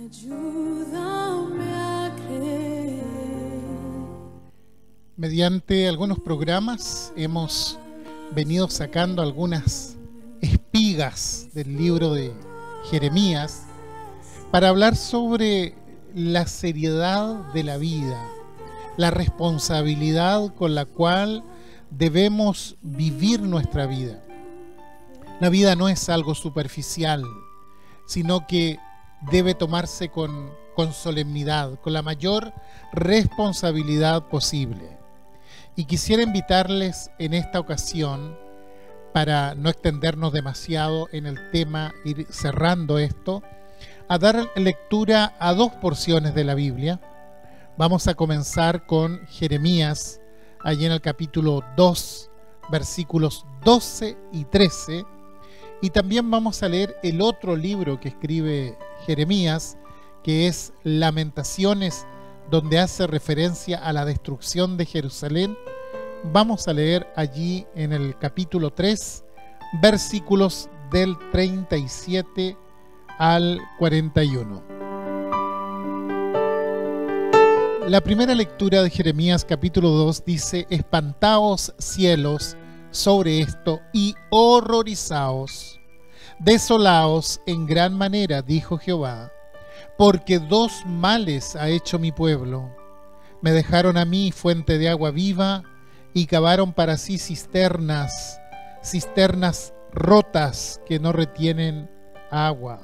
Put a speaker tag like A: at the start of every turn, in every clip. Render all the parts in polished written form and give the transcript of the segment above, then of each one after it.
A: Ayúdame a creer.
B: Mediante algunos programas hemos venido sacando algunas espigas del libro de Jeremías para hablar sobre la seriedad de la vida, la responsabilidad con la cual debemos vivir nuestra vida. La vida no es algo superficial, sino que debe tomarse con solemnidad, con la mayor responsabilidad posible. Y quisiera invitarles en esta ocasión, para no extendernos demasiado en el tema, ir cerrando esto, a dar lectura a dos porciones de la Biblia. Vamos a comenzar con Jeremías, allí en el capítulo 2, versículos 12 y 13, y también vamos a leer el otro libro que escribe Jeremías, que es Lamentaciones, donde hace referencia a la destrucción de Jerusalén. Vamos a leer allí en el capítulo 3, versículos del 37 al 41. La primera lectura de Jeremías capítulo 2 dice: espantaos cielos sobre esto y horrorizaos, desolaos en gran manera, dijo Jehová, porque dos males ha hecho mi pueblo. Me dejaron a mí fuente de agua viva y cavaron para sí cisternas rotas que no retienen agua.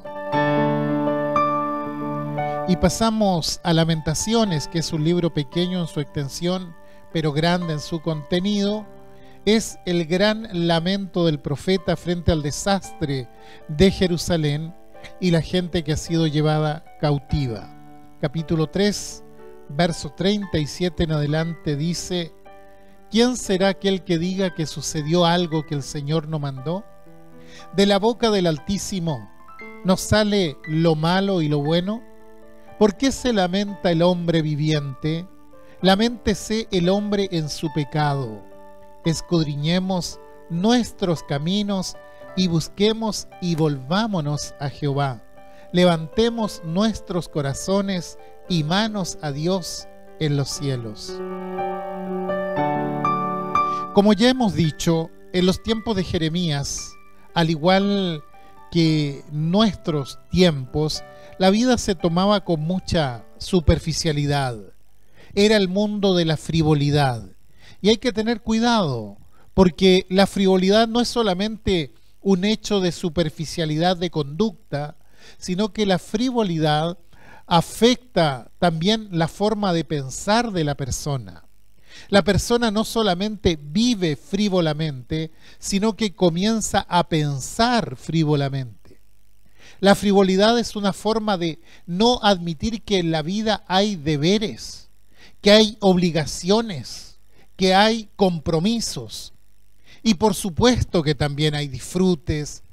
B: Y pasamos a Lamentaciones, que es un libro pequeño en su extensión, pero grande en su contenido. Es el gran lamento del profeta frente al desastre de Jerusalén y la gente que ha sido llevada cautiva. Capítulo 3, verso 37 en adelante dice: ¿quién será aquel que diga que sucedió algo que el Señor no mandó? De la boca del Altísimo ¿no sale lo malo y lo bueno? ¿Por qué se lamenta el hombre viviente? Laméntese el hombre en su pecado. Escudriñemos nuestros caminos y busquemos y volvámonos a Jehová. Levantemos nuestros corazones y manos a Dios en los cielos. Como ya hemos dicho, en los tiempos de Jeremías, al igual que nuestros tiempos, la vida se tomaba con mucha superficialidad. Era el mundo de la frivolidad. Y hay que tener cuidado, porque la frivolidad no es solamente un hecho de superficialidad de conducta, sino que la frivolidad afecta también la forma de pensar de la persona. La persona no solamente vive frívolamente, sino que comienza a pensar frívolamente. La frivolidad es una forma de no admitir que en la vida hay deberes, que hay obligaciones, que hay compromisos. Y por supuesto que también hay disfrutes,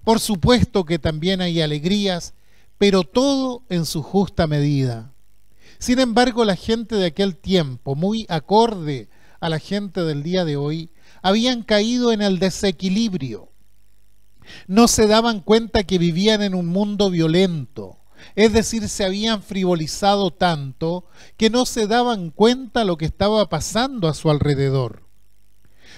B: por supuesto que también hay alegrías, pero todo en su justa medida. Sin embargo, la gente de aquel tiempo, muy acorde a la gente del día de hoy, habían caído en el desequilibrio. No se daban cuenta que vivían en un mundo violento, es decir, se habían frivolizado tanto que no se daban cuenta lo que estaba pasando a su alrededor.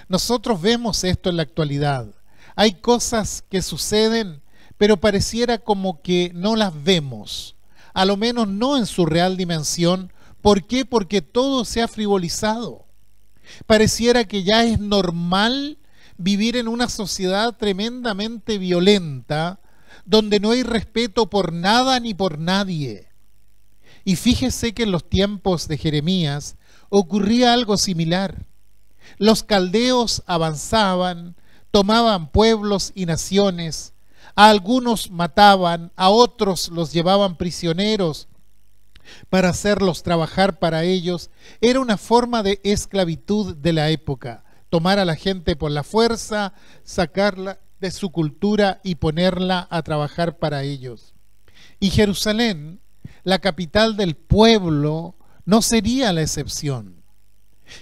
B: Nosotros vemos esto en la actualidad. Hay cosas que suceden, pero pareciera como que no las vemos, a lo menos no en su real dimensión. ¿Por qué? Porque todo se ha frivolizado. Pareciera que ya es normal vivir en una sociedad tremendamente violenta, donde no hay respeto por nada ni por nadie. Y fíjese que en los tiempos de Jeremías ocurría algo similar. Los caldeos avanzaban, tomaban pueblos y naciones, a algunos mataban, a otros los llevaban prisioneros para hacerlos trabajar para ellos. Era una forma de esclavitud de la época, tomar a la gente por la fuerza, sacarla de su cultura y ponerla a trabajar para ellos. Y Jerusalén, la capital del pueblo, no sería la excepción.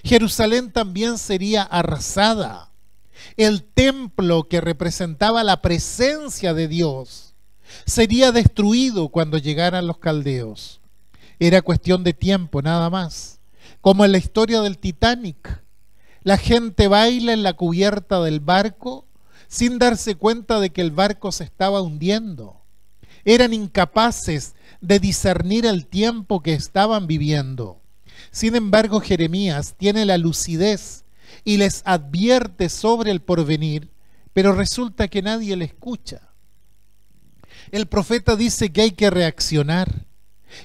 B: Jerusalén también sería arrasada. El templo que representaba la presencia de Dios, Sería destruido cuando llegaran los caldeos. Era cuestión de tiempo, nada más. Como en la historia del Titanic. La gente baila en la cubierta del barco sin darse cuenta de que el barco se estaba hundiendo. Eran incapaces de discernir el tiempo que estaban viviendo. Sin embargo, Jeremías tiene la lucidez y les advierte sobre el porvenir, pero resulta que nadie le escucha. El profeta dice que hay que reaccionar,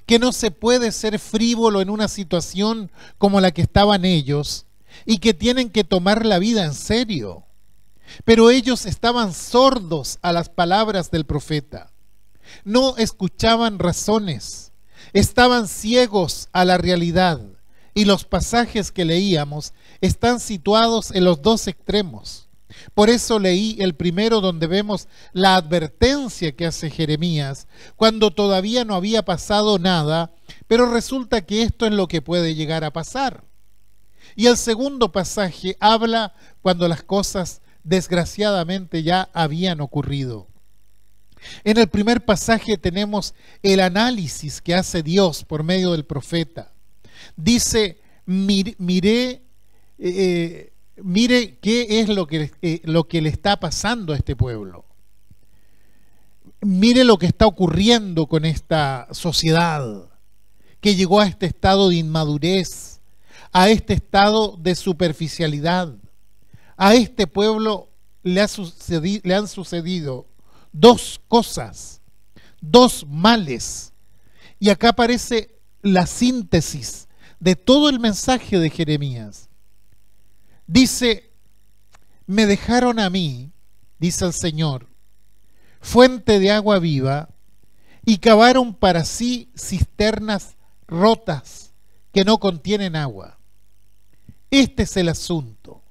B: que no se puede ser frívolo en una situación como la que estaban ellos y que tienen que tomar la vida en serio. Pero ellos estaban sordos a las palabras del profeta. No escuchaban razones, estaban ciegos a la realidad, y los pasajes que leíamos están situados en los dos extremos. Por eso leí el primero, donde vemos la advertencia que hace Jeremías cuando todavía no había pasado nada, pero resulta que esto es lo que puede llegar a pasar. Y el segundo pasaje habla cuando las cosas desgraciadamente ya habían ocurrido. En el primer pasaje tenemos el análisis que hace Dios por medio del profeta. Dice, mire qué es lo que le está pasando a este pueblo. Mire lo que está ocurriendo con esta sociedad que llegó a este estado de inmadurez, a este estado de superficialidad. A este pueblo le han sucedido dos cosas, dos males. Y acá aparece la síntesis de todo el mensaje de Jeremías. Dice, me dejaron a mí, dice el Señor, fuente de agua viva, y cavaron para sí cisternas rotas que no contienen agua. Este es el asunto.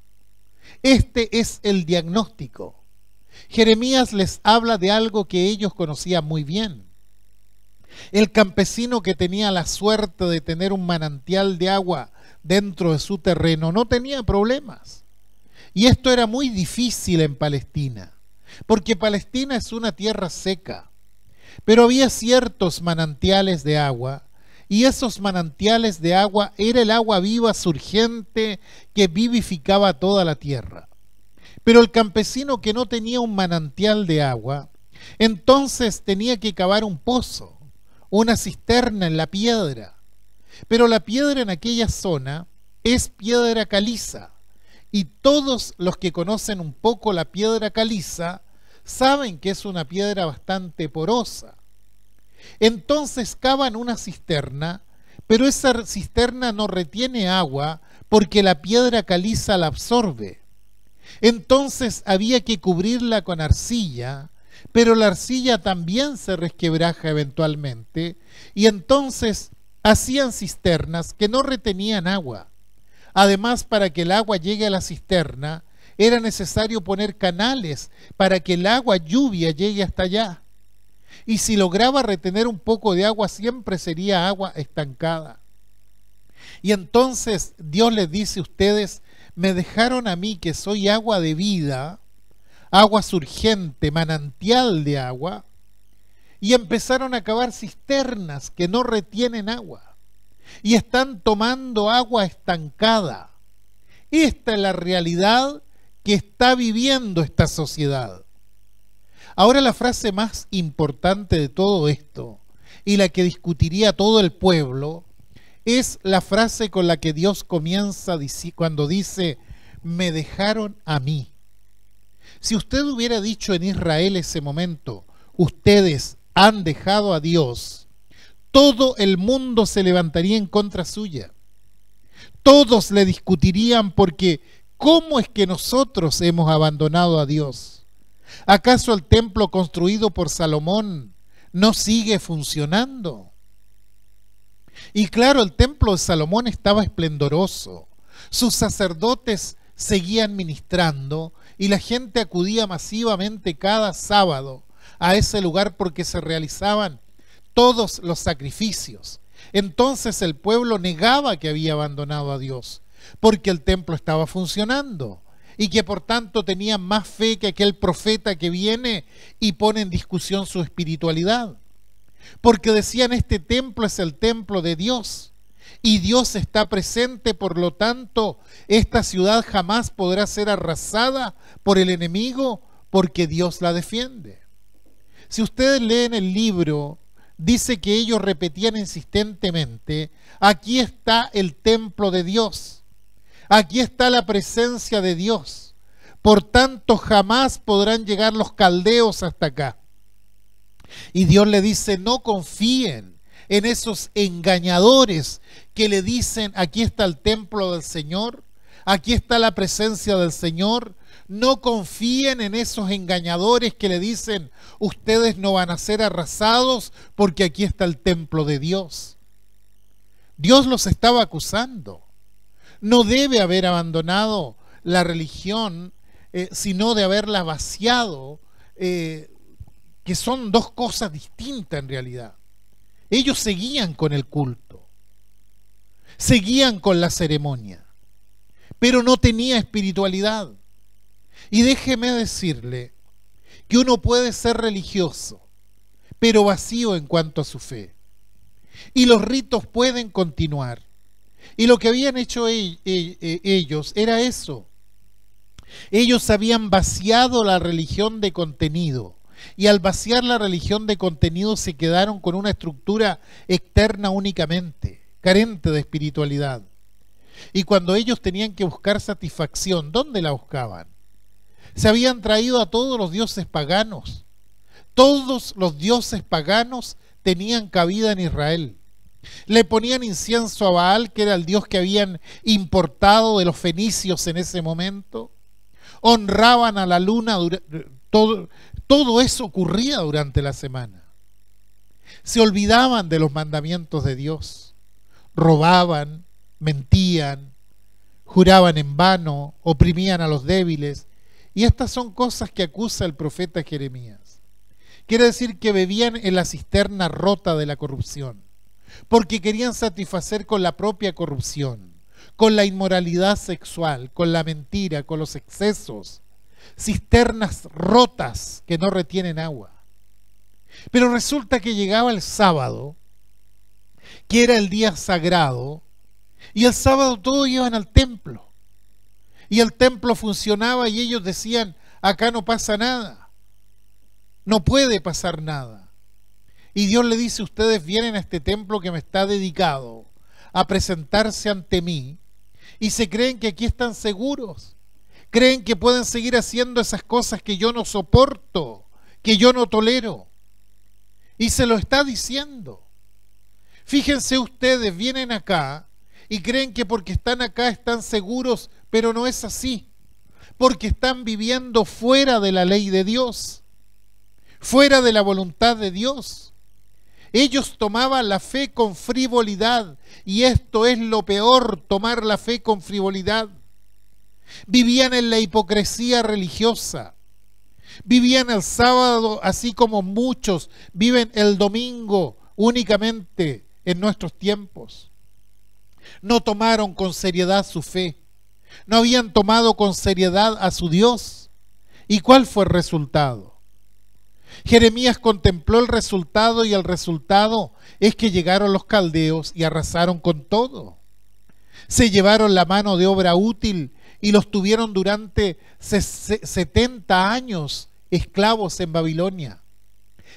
B: Este es el diagnóstico. Jeremías les habla de algo que ellos conocían muy bien. El campesino que tenía la suerte de tener un manantial de agua dentro de su terreno no tenía problemas. Y esto era muy difícil en Palestina, porque Palestina es una tierra seca. Pero había ciertos manantiales de agua, y esos manantiales de agua era el agua viva surgente que vivificaba toda la tierra. Pero el campesino que no tenía un manantial de agua, entonces tenía que cavar un pozo, una cisterna en la piedra. Pero la piedra en aquella zona es piedra caliza, y todos los que conocen un poco la piedra caliza saben que es una piedra bastante porosa. Entonces cavan una cisterna, pero esa cisterna no retiene agua porque la piedra caliza la absorbe. Entonces había que cubrirla con arcilla, pero la arcilla también se resquebraja eventualmente, y entonces hacían cisternas que no retenían agua. Además, para que el agua llegue a la cisterna, era necesario poner canales para que el agua lluvia llegue hasta allá. Y si lograba retener un poco de agua, siempre sería agua estancada. Y entonces Dios les dice: ustedes me dejaron a mí, que soy agua de vida, agua surgente, manantial de agua, y empezaron a cavar cisternas que no retienen agua, y están tomando agua estancada. Esta es la realidad que está viviendo esta sociedad. Ahora, la frase más importante de todo esto, y la que discutiría todo el pueblo, es la frase con la que Dios comienza cuando dice: me dejaron a mí. Si usted hubiera dicho en Israel ese momento: ustedes han dejado a Dios, todo el mundo se levantaría en contra suya. Todos le discutirían, porque ¿cómo es que nosotros hemos abandonado a Dios? ¿Acaso el templo construido por Salomón no sigue funcionando? Y claro, el templo de Salomón estaba esplendoroso. Sus sacerdotes seguían ministrando y la gente acudía masivamente cada sábado a ese lugar porque se realizaban todos los sacrificios. Entonces el pueblo negaba que había abandonado a Dios, porque el templo estaba funcionando. y que por tanto tenían más fe que aquel profeta que viene y pone en discusión su espiritualidad. Porque decían, este templo es el templo de Dios y Dios está presente, por lo tanto esta ciudad jamás podrá ser arrasada por el enemigo porque Dios la defiende. Si ustedes leen el libro, dice que ellos repetían insistentemente, aquí está el templo de Dios, aquí está la presencia de Dios, por tanto jamás podrán llegar los caldeos hasta acá. Y Dios le dice, no confíen en esos engañadores que le dicen, aquí está el templo del Señor, aquí está la presencia del Señor. No confíen en esos engañadores que le dicen, ustedes no van a ser arrasados porque aquí está el templo de Dios. Dios los estaba acusando. No debe haber abandonado la religión, sino de haberla vaciado, que son dos cosas distintas en realidad. Ellos seguían con el culto, seguían con la ceremonia, pero no tenía espiritualidad. Y déjeme decirle que uno puede ser religioso, pero vacío en cuanto a su fe. Y los ritos pueden continuar. Y lo que habían hecho ellos era eso. Ellos habían vaciado la religión de contenido. Y al vaciar la religión de contenido se quedaron con una estructura externa únicamente, carente de espiritualidad. Y cuando ellos tenían que buscar satisfacción, ¿dónde la buscaban? Se habían traído a todos los dioses paganos. Todos los dioses paganos tenían cabida en Israel. Le ponían incienso a Baal, que era el dios que habían importado de los fenicios en ese momento. Honraban a la luna. Todo eso ocurría durante la semana. Se olvidaban de los mandamientos de Dios. Robaban, mentían, juraban en vano, oprimían a los débiles. Y estas son cosas que acusa el profeta Jeremías. Quiere decir que bebían en la cisterna rota de la corrupción, porque querían satisfacer con la propia corrupción, con la inmoralidad sexual, con la mentira, con los excesos, cisternas rotas que no retienen agua. Pero resulta que llegaba el sábado, que era el día sagrado, y el sábado todos iban al templo. Y el templo funcionaba y ellos decían, acá no pasa nada, no puede pasar nada. Y Dios le dice, ustedes vienen a este templo que me está dedicado a presentarse ante mí y se creen que aquí están seguros, creen que pueden seguir haciendo esas cosas que yo no soporto, que yo no tolero. Y se lo está diciendo. Fíjense ustedes, vienen acá y creen que porque están acá están seguros, pero no es así, porque están viviendo fuera de la ley de Dios, fuera de la voluntad de Dios. Ellos tomaban la fe con frivolidad, y esto es lo peor, tomar la fe con frivolidad. Vivían en la hipocresía religiosa, vivían el sábado así como muchos viven el domingo únicamente en nuestros tiempos. No tomaron con seriedad su fe. No habían tomado con seriedad a su Dios. ¿Y cuál fue el resultado? Jeremías contempló el resultado y el resultado es que llegaron los caldeos y arrasaron con todo. Se llevaron la mano de obra útil y los tuvieron durante 70 años esclavos en Babilonia.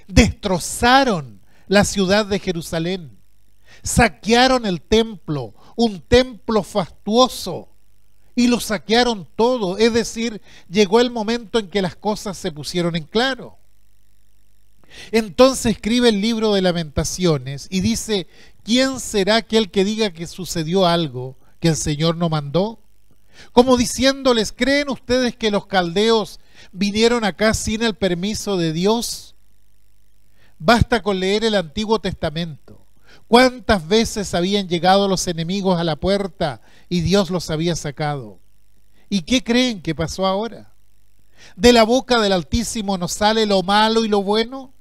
B: Destrozaron la ciudad de Jerusalén. Saquearon el templo, un templo fastuoso, y lo saquearon todo. Es decir, llegó el momento en que las cosas se pusieron en claro. Entonces escribe el libro de Lamentaciones y dice, ¿quién será aquel que diga que sucedió algo que el Señor no mandó? Como diciéndoles, ¿creen ustedes que los caldeos vinieron acá sin el permiso de Dios? Basta con leer el Antiguo Testamento. ¿Cuántas veces habían llegado los enemigos a la puerta y Dios los había sacado? ¿Y qué creen que pasó ahora? ¿De la boca del Altísimo nos sale lo malo y lo bueno?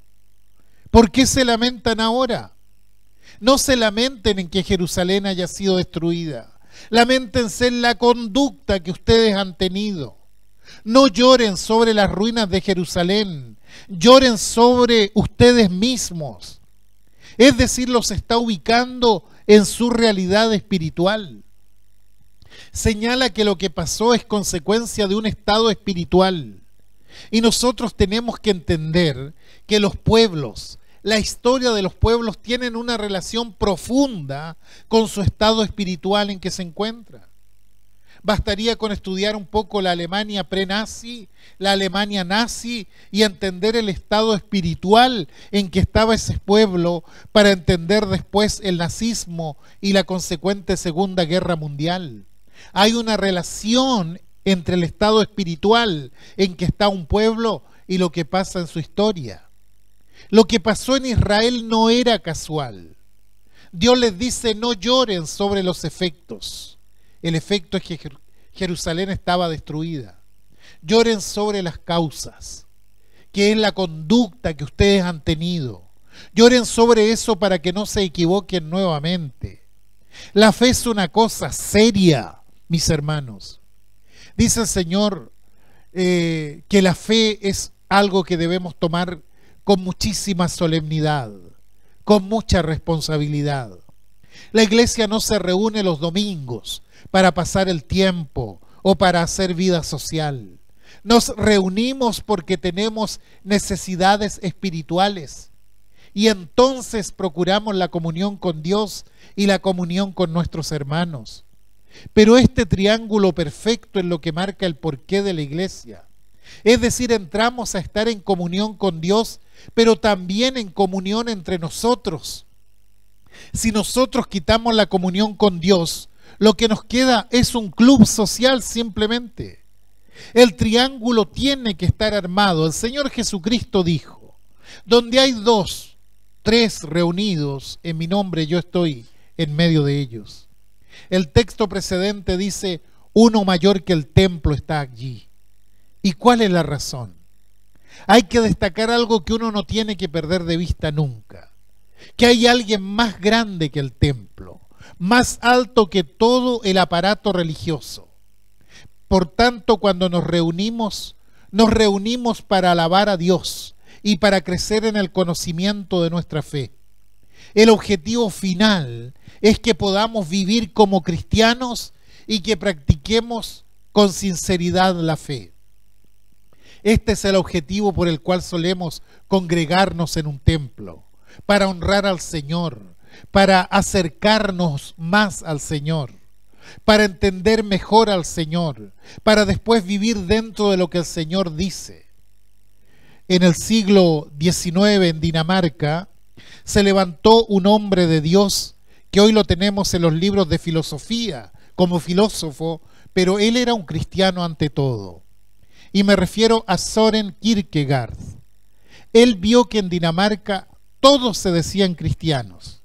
B: ¿Por qué se lamentan ahora? No se lamenten en que Jerusalén haya sido destruida. Lamentense en la conducta que ustedes han tenido. No lloren sobre las ruinas de Jerusalén, lloren sobre ustedes mismos. Es decir, los está ubicando en su realidad espiritual. Señala que lo que pasó es consecuencia de un estado espiritual. Y nosotros tenemos que entender que los pueblos, la historia de los pueblos tienen una relación profunda con su estado espiritual en que se encuentra. Bastaría con estudiar un poco la Alemania pre-nazi, la Alemania nazi y entender el estado espiritual en que estaba ese pueblo para entender después el nazismo y la consecuente Segunda Guerra Mundial. Hay una relación entre el estado espiritual en que está un pueblo y lo que pasa en su historia. Lo que pasó en Israel no era casual. Dios les dice: no lloren sobre los efectos. El efecto es que Jerusalén estaba destruida. Lloren sobre las causas, que es la conducta que ustedes han tenido. Lloren sobre eso para que no se equivoquen nuevamente. La fe es una cosa seria, mis hermanos. Dice el Señor que la fe es algo que debemos tomar con muchísima solemnidad, con mucha responsabilidad. La iglesia no se reúne los domingos para pasar el tiempo o para hacer vida social. Nos reunimos porque tenemos necesidades espirituales y entonces procuramos la comunión con Dios y la comunión con nuestros hermanos. Pero este triángulo perfecto es lo que marca el porqué de la iglesia. Es decir, entramos a estar en comunión con Dios, pero también en comunión entre nosotros. Si nosotros quitamos la comunión con Dios, lo que nos queda es un club social simplemente. El triángulo tiene que estar armado. El Señor Jesucristo dijo: donde hay 2, 3 reunidos en mi nombre, yo estoy en medio de ellos. El texto precedente dice: uno mayor que el templo está allí. ¿Y cuál es la razón? Hay que destacar algo que uno no tiene que perder de vista nunca: que hay alguien más grande que el templo, más alto que todo el aparato religioso. Por tanto, cuando nos reunimos para alabar a Dios y para crecer en el conocimiento de nuestra fe. El objetivo final es que podamos vivir como cristianos y que practiquemos con sinceridad la fe. Este es el objetivo por el cual solemos congregarnos en un templo, para honrar al Señor, para acercarnos más al Señor, para entender mejor al Señor, para después vivir dentro de lo que el Señor dice. En el siglo XIX, en Dinamarca, se levantó un hombre de Dios que hoy lo tenemos en los libros de filosofía como filósofo, pero él era un cristiano ante todo. Y me refiero a Søren Kierkegaard. Él vio que en Dinamarca todos se decían cristianos,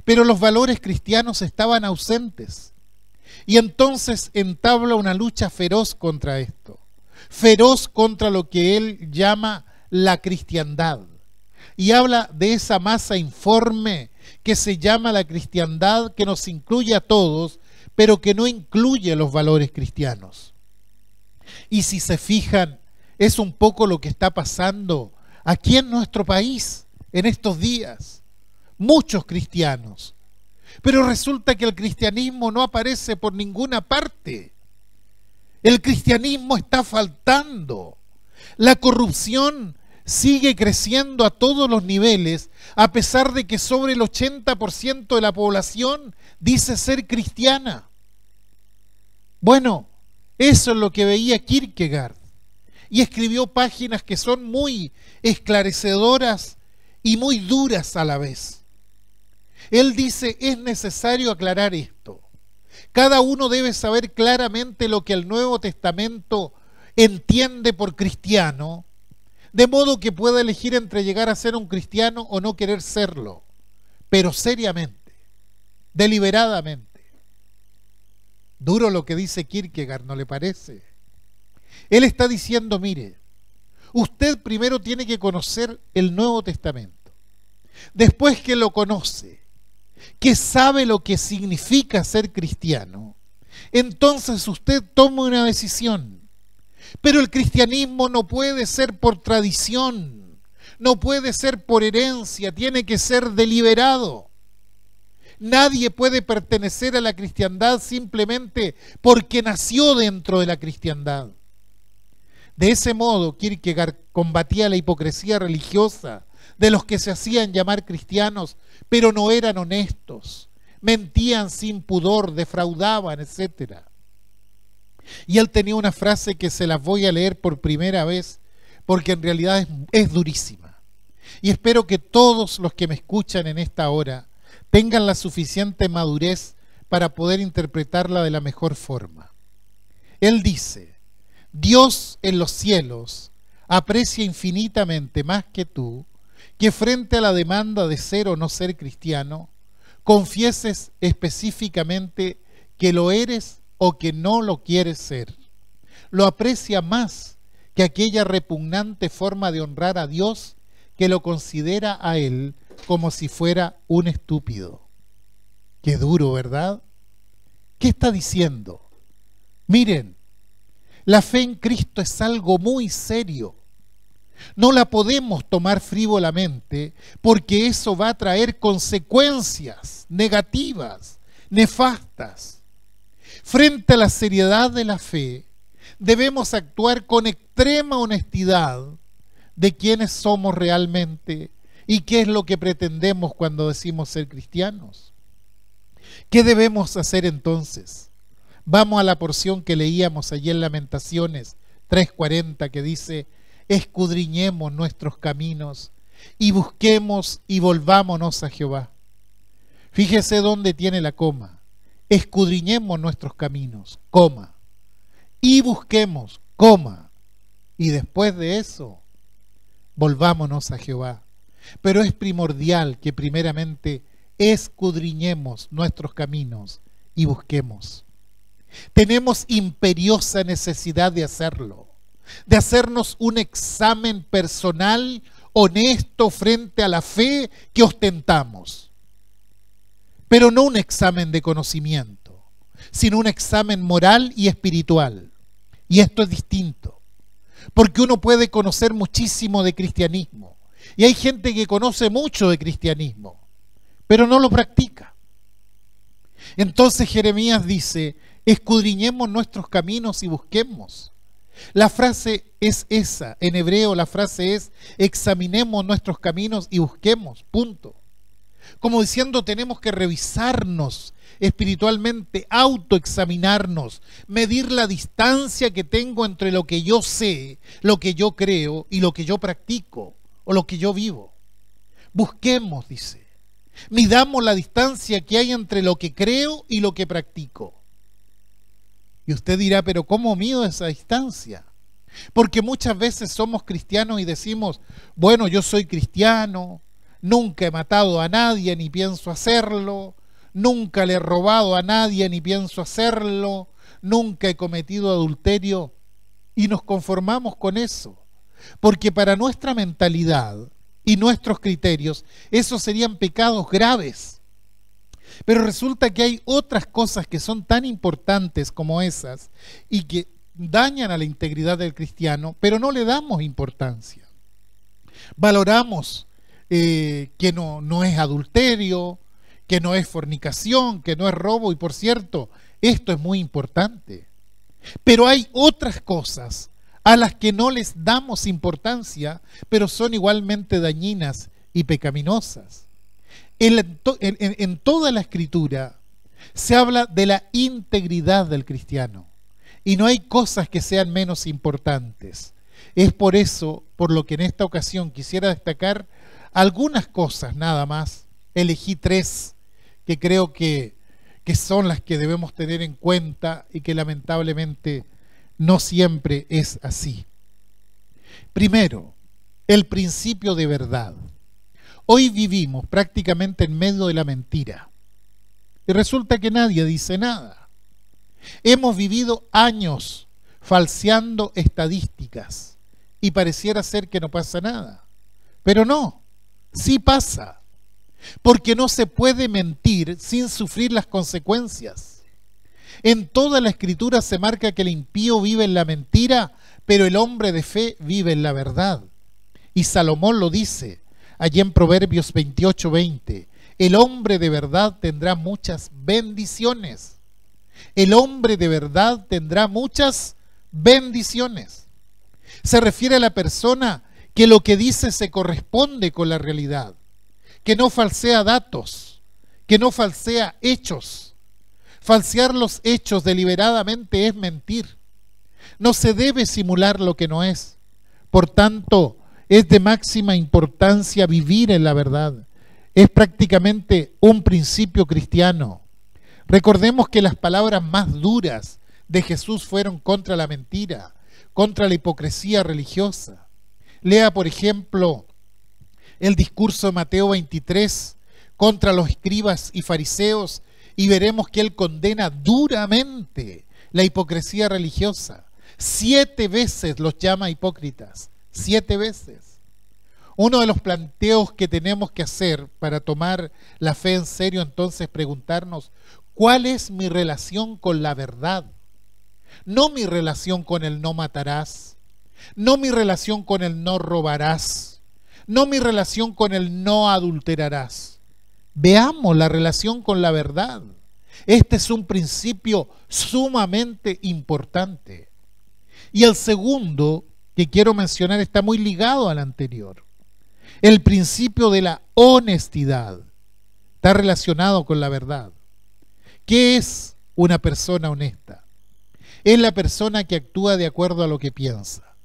B: pero los valores cristianos estaban ausentes. Y entonces entabla una lucha feroz contra esto, feroz contra lo que él llama la cristiandad. Y habla de esa masa informe que se llama la cristiandad, que nos incluye a todos, pero que no incluye los valores cristianos. Y si se fijan, es un poco lo que está pasando aquí en nuestro país en estos días. Muchos cristianos, pero resulta que el cristianismo no aparece por ninguna parte. El cristianismo está faltando. La corrupción sigue creciendo a todos los niveles, a pesar de que sobre el 80% de la población dice ser cristiana. Bueno, eso es lo que veía Kierkegaard, y escribió páginas que son muy esclarecedoras y muy duras a la vez. Él dice: es necesario aclarar esto. Cada uno debe saber claramente lo que el Nuevo Testamento entiende por cristiano, de modo que pueda elegir entre llegar a ser un cristiano o no querer serlo, pero seriamente, deliberadamente. Duro lo que dice Kierkegaard, ¿no le parece? Él está diciendo: mire, usted primero tiene que conocer el Nuevo Testamento. Después que lo conoce, que sabe lo que significa ser cristiano, entonces usted toma una decisión. Pero el cristianismo no puede ser por tradición, no puede ser por herencia, tiene que ser deliberado. Nadie puede pertenecer a la cristiandad simplemente porque nació dentro de la cristiandad. De ese modo, Kierkegaard combatía la hipocresía religiosa de los que se hacían llamar cristianos, pero no eran honestos, mentían sin pudor, defraudaban, etc. Y él tenía una frase que se las voy a leer por primera vez, porque en realidad es durísima. Y espero que todos los que me escuchan en esta hora tengan la suficiente madurez para poder interpretarla de la mejor forma. Él dice: Dios en los cielos aprecia infinitamente más que tú, que frente a la demanda de ser o no ser cristiano, confieses específicamente que lo eres o que no lo quieres ser. Lo aprecia más que aquella repugnante forma de honrar a Dios que lo considera a Él como si fuera un estúpido. Qué duro, ¿verdad? ¿Qué está diciendo? Miren, la fe en Cristo es algo muy serio. No la podemos tomar frívolamente porque eso va a traer consecuencias negativas, nefastas. Frente a la seriedad de la fe, debemos actuar con extrema honestidad de quiénes somos realmente y qué es lo que pretendemos cuando decimos ser cristianos. ¿Qué debemos hacer entonces? Vamos a la porción que leíamos allí en Lamentaciones 3:40, que dice: escudriñemos nuestros caminos y busquemos y volvámonos a Jehová. Fíjese dónde tiene la coma. Escudriñemos nuestros caminos, coma, y busquemos, coma, y después de eso, volvámonos a Jehová. Pero es primordial que primeramente escudriñemos nuestros caminos y busquemos. Tenemos imperiosa necesidad de hacerlo, de hacernos un examen personal honesto frente a la fe que ostentamos. Pero no un examen de conocimiento, sino un examen moral y espiritual. Y esto es distinto, porque uno puede conocer muchísimo de cristianismo, y hay gente que conoce mucho de cristianismo, pero no lo practica. Entonces Jeremías dice: escudriñemos nuestros caminos y busquemos. La frase es esa, en hebreo la frase es: examinemos nuestros caminos y busquemos, punto. Como diciendo, tenemos que revisarnos espiritualmente, autoexaminarnos, medir la distancia que tengo entre lo que yo sé, lo que yo creo y lo que yo practico o lo que yo vivo. Busquemos, dice. Midamos la distancia que hay entre lo que creo y lo que practico. Y usted dirá: pero ¿cómo mido esa distancia? Porque muchas veces somos cristianos y decimos: bueno, yo soy cristiano, nunca he matado a nadie ni pienso hacerlo, nunca le he robado a nadie ni pienso hacerlo, nunca he cometido adulterio, y nos conformamos con eso, porque para nuestra mentalidad y nuestros criterios esos serían pecados graves. Pero resulta que hay otras cosas que son tan importantes como esas y que dañan a la integridad del cristiano, pero no le damos importancia. Valoramos que no es adulterio, que no es fornicación, que no es robo, y por cierto, esto es muy importante. Pero hay otras cosas a las que no les damos importancia, pero son igualmente dañinas y pecaminosas. En toda la Escritura se habla de la integridad del cristiano, y no hay cosas que sean menos importantes. Es por eso, por lo que en esta ocasión quisiera destacar algunas cosas nada más. Elegí 3 que creo que son las que debemos tener en cuenta y que lamentablemente no siempre es así. Primero, el principio de verdad. Hoy vivimos prácticamente en medio de la mentira y resulta que nadie dice nada. Hemos vivido años falseando estadísticas y pareciera ser que no pasa nada, pero no. Sí pasa, porque no se puede mentir sin sufrir las consecuencias. En toda la Escritura se marca que el impío vive en la mentira pero el hombre de fe vive en la verdad. Y Salomón lo dice allí en Proverbios 28:20. El hombre de verdad tendrá muchas bendiciones. El hombre de verdad tendrá muchas bendiciones. Se refiere a la persona que lo que dice se corresponde con la realidad, que no falsea datos, que no falsea hechos. Falsear los hechos deliberadamente es mentir. No se debe simular lo que no es. Por tanto, es de máxima importancia vivir en la verdad. Es prácticamente un principio cristiano. Recordemos que las palabras más duras de Jesús fueron contra la mentira, contra la hipocresía religiosa. Lea, por ejemplo, el discurso de Mateo 23 contra los escribas y fariseos y veremos que él condena duramente la hipocresía religiosa. 7 veces los llama hipócritas, 7 veces. Uno de los planteos que tenemos que hacer para tomar la fe en serio, entonces, preguntarnos, ¿cuál es mi relación con la verdad? No mi relación con el no matarás, no mi relación con el no robarás, no mi relación con el no adulterarás. Veamos la relación con la verdad. Este es un principio sumamente importante. Y el segundo que quiero mencionar está muy ligado al anterior. El principio de la honestidad está relacionado con la verdad. ¿Qué es una persona honesta? Es la persona que actúa de acuerdo a lo que piensa,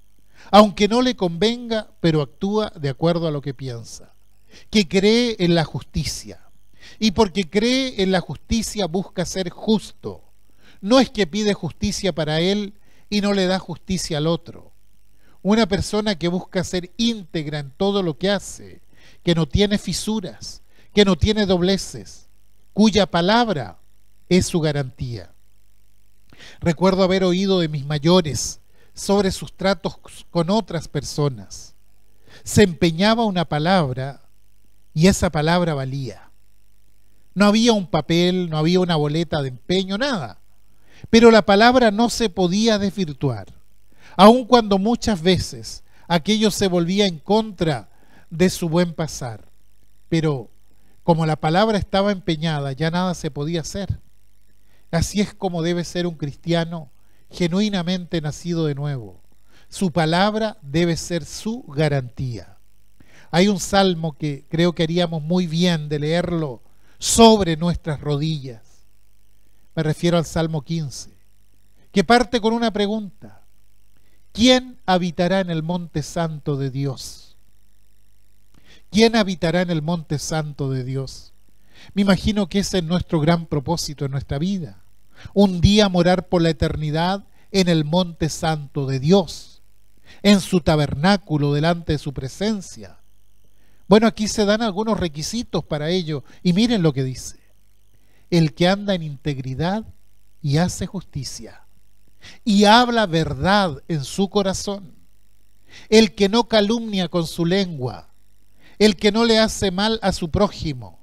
B: aunque no le convenga, pero actúa de acuerdo a lo que piensa, que cree en la justicia, y porque cree en la justicia busca ser justo. No es que pide justicia para él y no le da justicia al otro. Una persona que busca ser íntegra en todo lo que hace, que no tiene fisuras, que no tiene dobleces, cuya palabra es su garantía. Recuerdo haber oído de mis mayores sobre sus tratos con otras personas. Se empeñaba una palabra y esa palabra valía. No había un papel, no había una boleta de empeño, nada. Pero la palabra no se podía desvirtuar, aun cuando muchas veces aquello se volvía en contra de su buen pasar. Pero como la palabra estaba empeñada, ya nada se podía hacer. Así es como debe ser un cristiano genuinamente nacido de nuevo. Su palabra debe ser su garantía. Hay un salmo que creo que haríamos muy bien de leerlo sobre nuestras rodillas. Me refiero al Salmo 15, que parte con una pregunta. ¿Quién habitará en el monte santo de Dios? ¿Quién habitará en el monte santo de Dios? Me imagino que ese es nuestro gran propósito en nuestra vida. Un día morar por la eternidad en el monte santo de Dios, en su tabernáculo, delante de su presencia. Bueno, aquí se dan algunos requisitos para ello, y miren lo que dice. El que anda en integridad y hace justicia, y habla verdad en su corazón, el que no calumnia con su lengua, el que no le hace mal a su prójimo,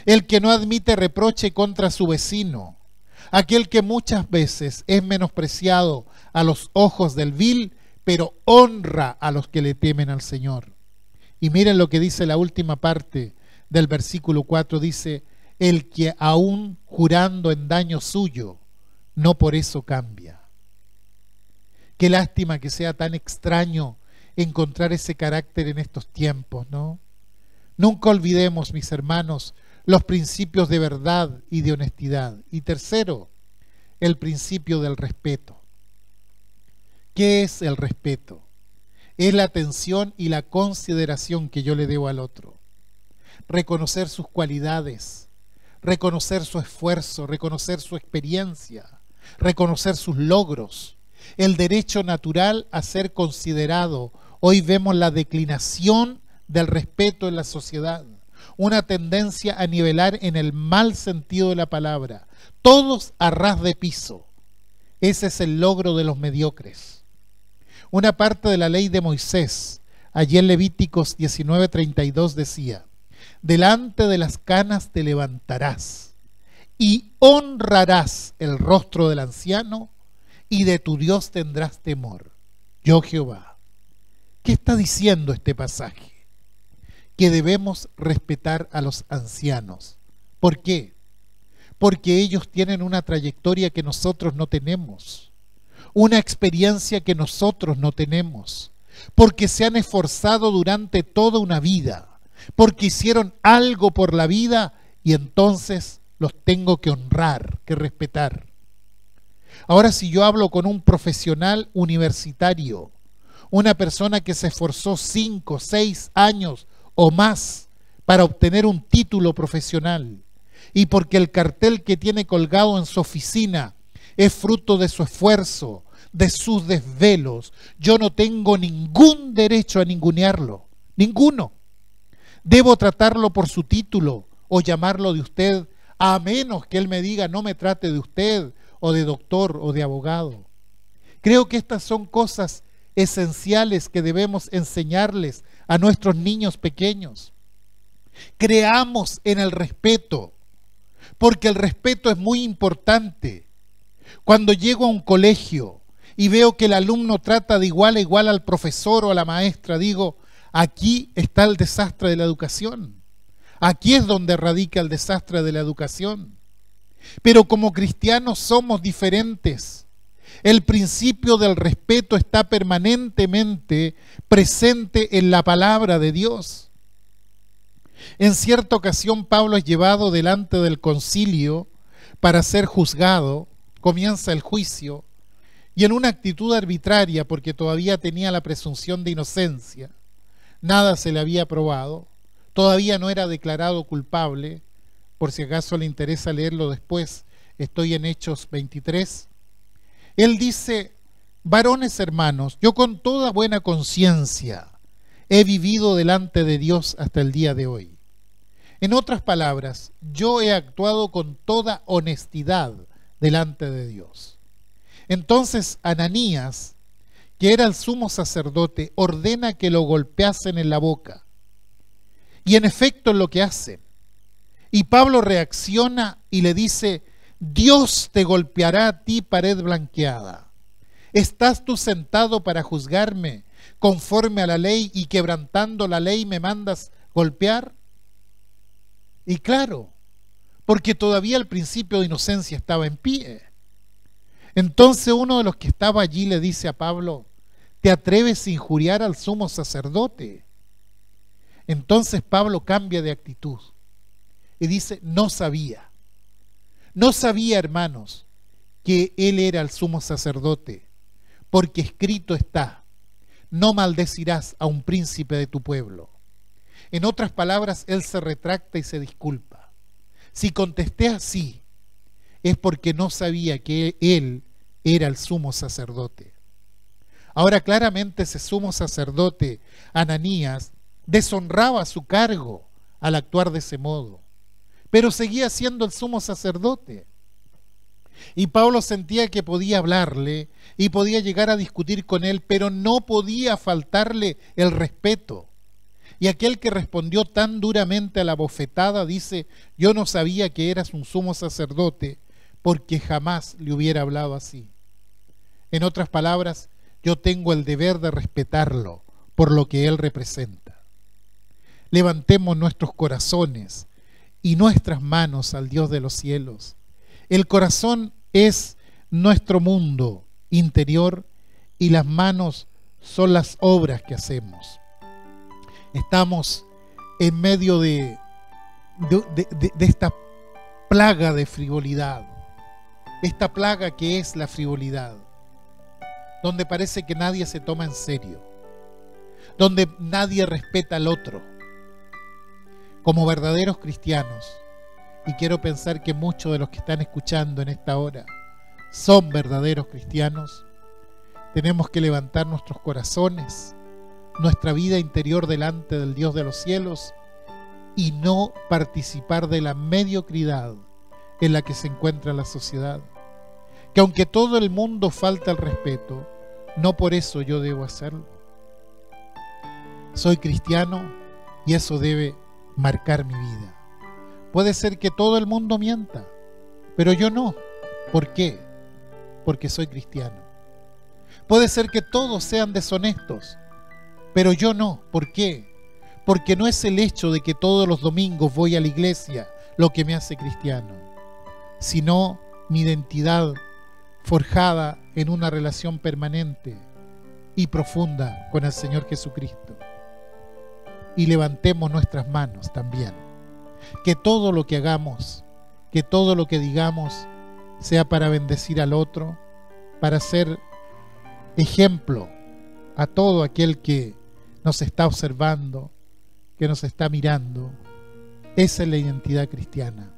B: el que no admite reproche contra su vecino, aquel que muchas veces es menospreciado a los ojos del vil, pero honra a los que le temen al Señor. Y miren lo que dice la última parte del versículo 4, dice, el que aún jurando en daño suyo, no por eso cambia. Qué lástima que sea tan extraño encontrar ese carácter en estos tiempos, ¿no? Nunca olvidemos, mis hermanos, los principios de verdad y de honestidad. Y tercero, el principio del respeto. ¿Qué es el respeto? Es la atención y la consideración que yo le debo al otro. Reconocer sus cualidades, reconocer su esfuerzo, reconocer su experiencia, reconocer sus logros, el derecho natural a ser considerado. Hoy vemos la declinación del respeto en la sociedad, una tendencia a nivelar en el mal sentido de la palabra, todos a ras de piso. Ese es el logro de los mediocres. Una parte de la ley de Moisés, allí en Levíticos 19:32 decía, delante de las canas te levantarás y honrarás el rostro del anciano y de tu Dios tendrás temor. yo Jehová. ¿Qué está diciendo este pasaje? Que debemos respetar a los ancianos. ¿Por qué? Porque ellos tienen una trayectoria que nosotros no tenemos, una experiencia que nosotros no tenemos, porque se han esforzado durante toda una vida, porque hicieron algo por la vida y entonces los tengo que honrar, que respetar. Ahora, si yo hablo con un profesional universitario, una persona que se esforzó 5, 6 años o más para obtener un título profesional, y porque el cartel que tiene colgado en su oficina es fruto de su esfuerzo, de sus desvelos, yo no tengo ningún derecho a ningunearlo, ninguno. Debo tratarlo por su título o llamarlo de usted, a menos que él me diga no me trate de usted o de doctor o de abogado. Creo que estas son cosas esenciales que debemos enseñarles a nuestros niños pequeños. Creamos en el respeto, porque el respeto es muy importante. Cuando llego a un colegio y veo que el alumno trata de igual a igual al profesor o a la maestra, digo, aquí está el desastre de la educación. Aquí es donde radica el desastre de la educación. Pero como cristianos somos diferentes. El principio del respeto está permanentemente presente en la palabra de Dios. En cierta ocasión Pablo es llevado delante del concilio para ser juzgado, comienza el juicio, y en una actitud arbitraria, porque todavía tenía la presunción de inocencia, nada se le había probado, todavía no era declarado culpable, por si acaso le interesa leerlo después, estoy en Hechos 23, él dice, varones hermanos, yo con toda buena conciencia he vivido delante de Dios hasta el día de hoy. En otras palabras, yo he actuado con toda honestidad delante de Dios. Entonces Ananías, que era el sumo sacerdote, ordena que lo golpeasen en la boca. Y en efecto es lo que hacen. Y Pablo reacciona y le dice, Dios te golpeará a ti, pared blanqueada. ¿Estás tú sentado para juzgarme conforme a la ley y quebrantando la ley me mandas golpear? Y claro, porque todavía el principio de inocencia estaba en pie. Entonces uno de los que estaba allí le dice a Pablo, ¿te atreves a injuriar al sumo sacerdote? Entonces Pablo cambia de actitud y dice, no sabía, hermanos, que él era el sumo sacerdote, porque escrito está, no maldecirás a un príncipe de tu pueblo. En otras palabras, él se retracta y se disculpa. Si contesté así, es porque no sabía que él era el sumo sacerdote. Ahora claramente ese sumo sacerdote, Ananías, deshonraba su cargo al actuar de ese modo, pero seguía siendo el sumo sacerdote. Y Pablo sentía que podía hablarle y podía llegar a discutir con él, pero no podía faltarle el respeto. Y aquel que respondió tan duramente a la bofetada dice, yo no sabía que eras un sumo sacerdote, porque jamás le hubiera hablado así. En otras palabras, yo tengo el deber de respetarlo por lo que él representa. Levantemos nuestros corazones y nuestras manos al Dios de los cielos. El corazón es nuestro mundo interior y las manos son las obras que hacemos. Estamos en medio de esta plaga de frivolidad, esta plaga que es la frivolidad, donde parece que nadie se toma en serio, donde nadie respeta al otro. Como verdaderos cristianos, y quiero pensar que muchos de los que están escuchando en esta hora son verdaderos cristianos, tenemos que levantar nuestros corazones, nuestra vida interior delante del Dios de los cielos y no participar de la mediocridad en la que se encuentra la sociedad. Que aunque todo el mundo falta el respeto, no por eso yo debo hacerlo. Soy cristiano y eso debe marcar mi vida. Puede ser que todo el mundo mienta, pero yo no. ¿Por qué? Porque soy cristiano. Puede ser que todos sean deshonestos, pero yo no. ¿Por qué? Porque no es el hecho de que todos los domingos voy a la iglesia lo que me hace cristiano, sino mi identidad forjada en una relación permanente y profunda con el Señor Jesucristo. Y levantemos nuestras manos también. Que todo lo que hagamos, que todo lo que digamos sea para bendecir al otro, para ser ejemplo a todo aquel que nos está observando, que nos está mirando. Esa es la identidad cristiana.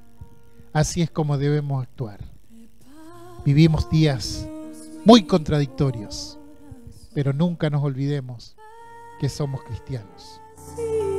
B: Así es como debemos actuar. Vivimos días muy contradictorios, pero nunca nos olvidemos que somos cristianos.
A: Sí.